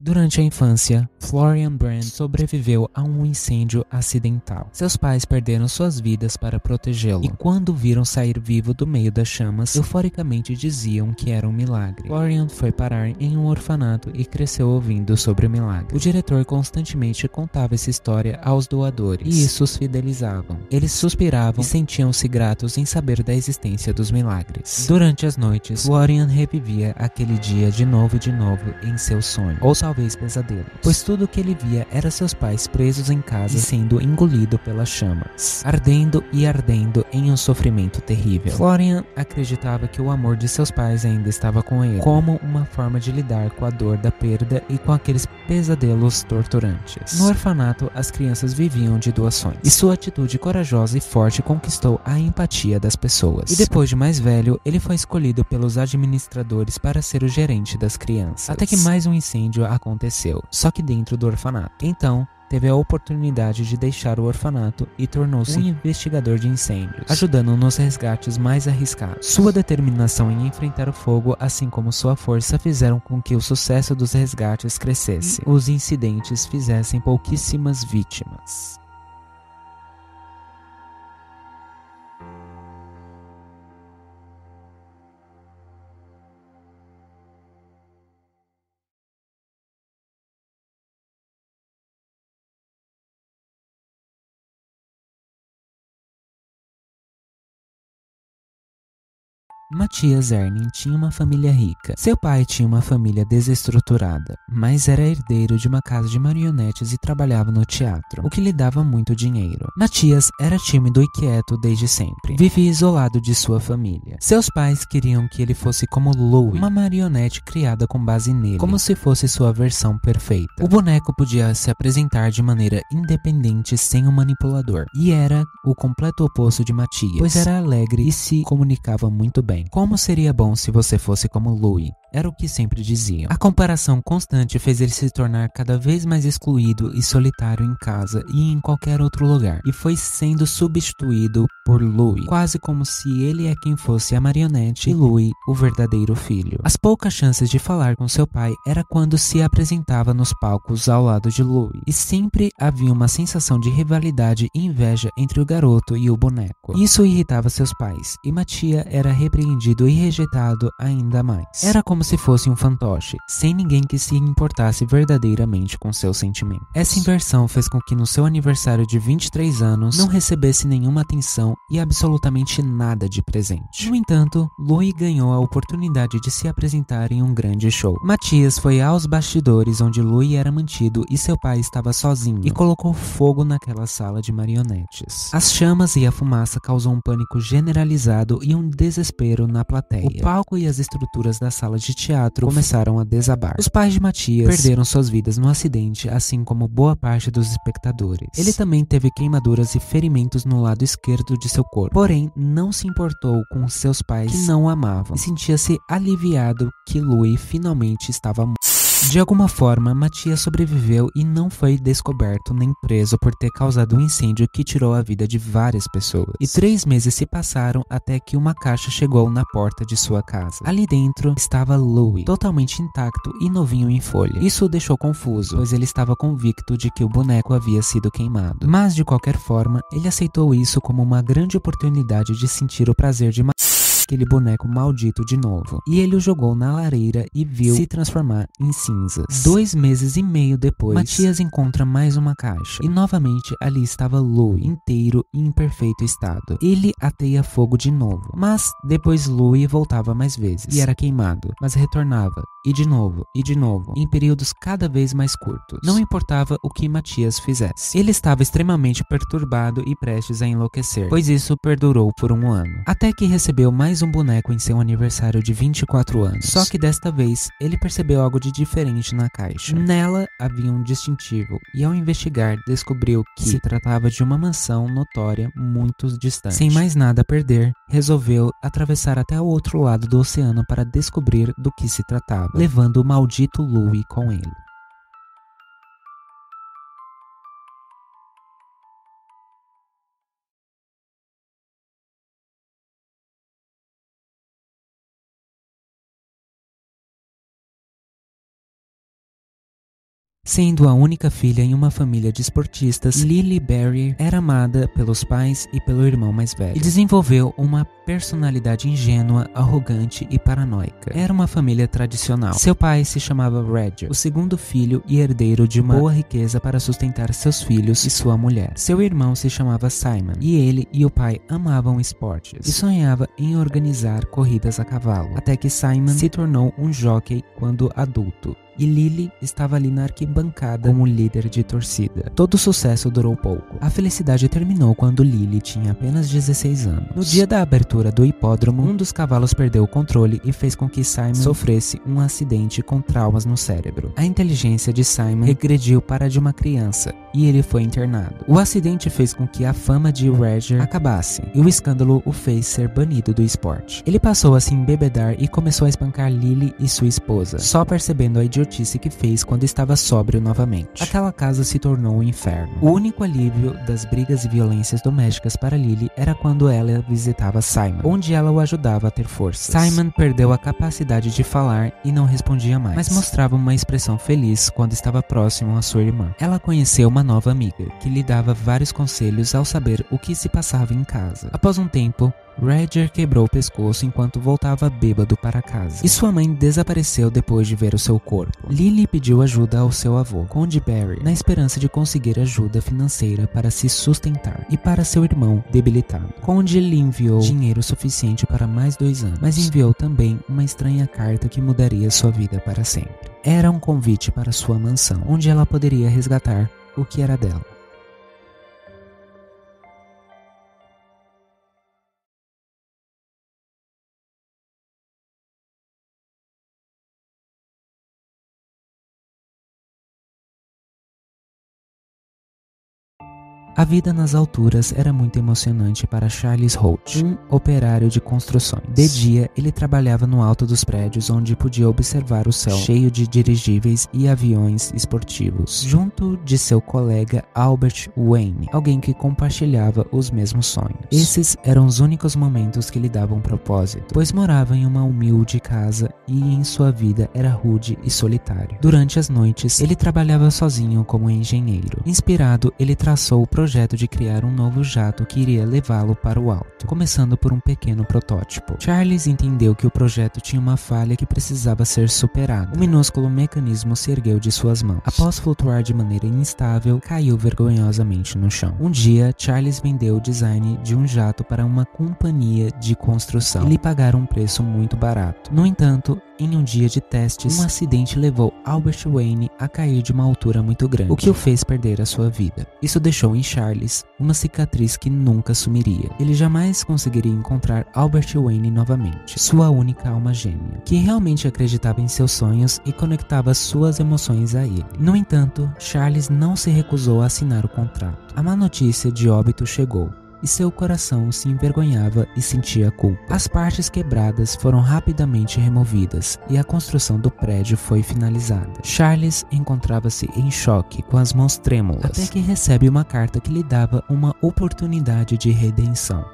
Durante a infância, Florian Brand sobreviveu a um incêndio acidental. Seus pais perderam suas vidas para protegê-lo, e quando viram sair vivo do meio das chamas, euforicamente diziam que era um milagre. Florian foi parar em um orfanato e cresceu ouvindo sobre o milagre. O diretor constantemente contava essa história aos doadores, e isso os fidelizavam. Eles suspiravam e sentiam-se gratos em saber da existência dos milagres. Durante as noites, Florian revivia aquele dia de novo em seu sonho, ou talvez pesadelos, pois tudo o que ele via era seus pais presos em casa e sendo engolido pelas chamas, ardendo e ardendo em um sofrimento terrível. Florian acreditava que o amor de seus pais ainda estava com ele, como uma forma de lidar com a dor da perda e com aqueles pesadelos torturantes. No orfanato, as crianças viviam de doações, e sua atitude corajosa e forte conquistou a empatia das pessoas. E depois de mais velho, ele foi escolhido pelos administradores para ser o gerente das crianças. Até que mais um incêndio aconteceu, só que dentro do orfanato. Então, teve a oportunidade de deixar o orfanato e tornou-se um investigador de incêndios, ajudando nos resgates mais arriscados. Sua determinação em enfrentar o fogo, assim como sua força, fizeram com que o sucesso dos resgates crescesse e os incidentes fizessem pouquíssimas vítimas. Matias Erning tinha uma família rica. Seu pai tinha uma família desestruturada, mas era herdeiro de uma casa de marionetes e trabalhava no teatro, o que lhe dava muito dinheiro. Matias era tímido e quieto desde sempre. Vivia isolado de sua família. Seus pais queriam que ele fosse como Louie, uma marionete criada com base nele, como se fosse sua versão perfeita. O boneco podia se apresentar de maneira independente sem um manipulador, e era o completo oposto de Matias, pois era alegre e se comunicava muito bem. Como seria bom se você fosse como Louie? Era o que sempre diziam. A comparação constante fez ele se tornar cada vez mais excluído e solitário em casa e em qualquer outro lugar, e foi sendo substituído por Louie, quase como se ele é quem fosse a marionete e Louie o verdadeiro filho. As poucas chances de falar com seu pai era quando se apresentava nos palcos ao lado de Louie, e sempre havia uma sensação de rivalidade e inveja entre o garoto e o boneco. Isso irritava seus pais, e Matia era repreendido e rejeitado ainda mais. Era como se fosse um fantoche, sem ninguém que se importasse verdadeiramente com seus sentimentos. Essa inversão fez com que no seu aniversário de 23 anos não recebesse nenhuma atenção e absolutamente nada de presente. No entanto, Louie ganhou a oportunidade de se apresentar em um grande show. Matias foi aos bastidores onde Louie era mantido e seu pai estava sozinho, e colocou fogo naquela sala de marionetes. As chamas e a fumaça causou um pânico generalizado e um desespero na plateia. O palco e as estruturas da sala de teatro começaram a desabar. Os pais de Matias perderam suas vidas no acidente, assim como boa parte dos espectadores. Ele também teve queimaduras e ferimentos no lado esquerdo de seu corpo. Porém, não se importou com seus pais, que não o amavam, e sentia-se aliviado que Louie finalmente estava morto. De alguma forma, Matias sobreviveu e não foi descoberto nem preso por ter causado um incêndio que tirou a vida de várias pessoas. E 3 meses se passaram até que uma caixa chegou na porta de sua casa. Ali dentro estava Louie, totalmente intacto e novinho em folha. Isso o deixou confuso, pois ele estava convicto de que o boneco havia sido queimado. Mas, de qualquer forma, ele aceitou isso como uma grande oportunidade de sentir o prazer de aquele boneco maldito de novo, e ele o jogou na lareira e viu se transformar em cinzas. 2 meses e meio depois, Matias encontra mais uma caixa, e novamente ali estava Louie, inteiro e em perfeito estado. Ele ateia fogo de novo, mas depois Louie voltava mais vezes, e era queimado, mas retornava, e de novo, em períodos cada vez mais curtos. Não importava o que Matias fizesse. Ele estava extremamente perturbado e prestes a enlouquecer, pois isso perdurou por 1 ano, até que recebeu mais um boneco em seu aniversário de 24 anos. Só que desta vez, ele percebeu algo de diferente na caixa. Nela havia um distintivo, e ao investigar, descobriu que se tratava de uma mansão notória muito distante. Sem mais nada a perder, resolveu atravessar até o outro lado do oceano para descobrir do que se tratava, levando o maldito Louie com ele. Sendo a única filha em uma família de esportistas, Lily Berry era amada pelos pais e pelo irmão mais velho e desenvolveu uma personalidade ingênua, arrogante e paranoica. Era uma família tradicional. Seu pai se chamava Roger, o segundo filho e herdeiro de uma boa riqueza para sustentar seus filhos e sua mulher. Seu irmão se chamava Simon e ele e o pai amavam esportes e sonhava em organizar corridas a cavalo, até que Simon se tornou um jockey quando adulto. E Lily estava ali na arquibancada como líder de torcida. Todo o sucesso durou pouco. A felicidade terminou quando Lily tinha apenas 16 anos. No dia da abertura do hipódromo, um dos cavalos perdeu o controle e fez com que Simon sofresse um acidente com traumas no cérebro. A inteligência de Simon regrediu para a de uma criança e ele foi internado. O acidente fez com que a fama de Roger acabasse e o escândalo o fez ser banido do esporte. Ele passou a se embebedar e começou a espancar Lily e sua esposa, só percebendo a idiotice que fez quando estava sóbrio novamente. Aquela casa se tornou um inferno. O único alívio das brigas e violências domésticas para Lily era quando ela visitava Simon, onde ela o ajudava a ter forças. Simon perdeu a capacidade de falar e não respondia mais, mas mostrava uma expressão feliz quando estava próximo à sua irmã. Ela conheceu uma nova amiga, que lhe dava vários conselhos ao saber o que se passava em casa. Após um tempo, Roger quebrou o pescoço enquanto voltava bêbado para casa, e sua mãe desapareceu depois de ver o seu corpo. Lily pediu ajuda ao seu avô, Conde Barry, na esperança de conseguir ajuda financeira para se sustentar, e para seu irmão debilitado. Conde lhe enviou dinheiro suficiente para mais 2 anos, mas enviou também uma estranha carta que mudaria sua vida para sempre. Era um convite para sua mansão, onde ela poderia resgatar o que era dela. A vida nas alturas era muito emocionante para Charles Holt, um operário de construções. De dia, ele trabalhava no alto dos prédios onde podia observar o céu cheio de dirigíveis e aviões esportivos, junto de seu colega Albert Wayne, alguém que compartilhava os mesmos sonhos. Esses eram os únicos momentos que lhe davam propósito, pois morava em uma humilde casa e em sua vida era rude e solitário. Durante as noites, ele trabalhava sozinho como engenheiro. Inspirado, ele traçou o projeto de criar um novo jato que iria levá-lo para o alto, começando por um pequeno protótipo. Charles entendeu que o projeto tinha uma falha que precisava ser superada. Um minúsculo mecanismo se ergueu de suas mãos. Após flutuar de maneira instável, caiu vergonhosamente no chão. Um dia, Charles vendeu o design de um jato para uma companhia de construção e lhe pagaram um preço muito barato. No entanto, em um dia de testes, um acidente levou Albert Wayne a cair de uma altura muito grande, o que o fez perder a sua vida. Isso deixou em Charles uma cicatriz que nunca sumiria. Ele jamais conseguiria encontrar Albert Wayne novamente, sua única alma gêmea, que realmente acreditava em seus sonhos e conectava suas emoções a ele. No entanto, Charles não se recusou a assinar o contrato. A má notícia de óbito chegou, e seu coração se envergonhava e sentia culpa. As partes quebradas foram rapidamente removidas e a construção do prédio foi finalizada. Charles encontrava-se em choque, com as mãos trêmulas, até que recebe uma carta que lhe dava uma oportunidade de redenção.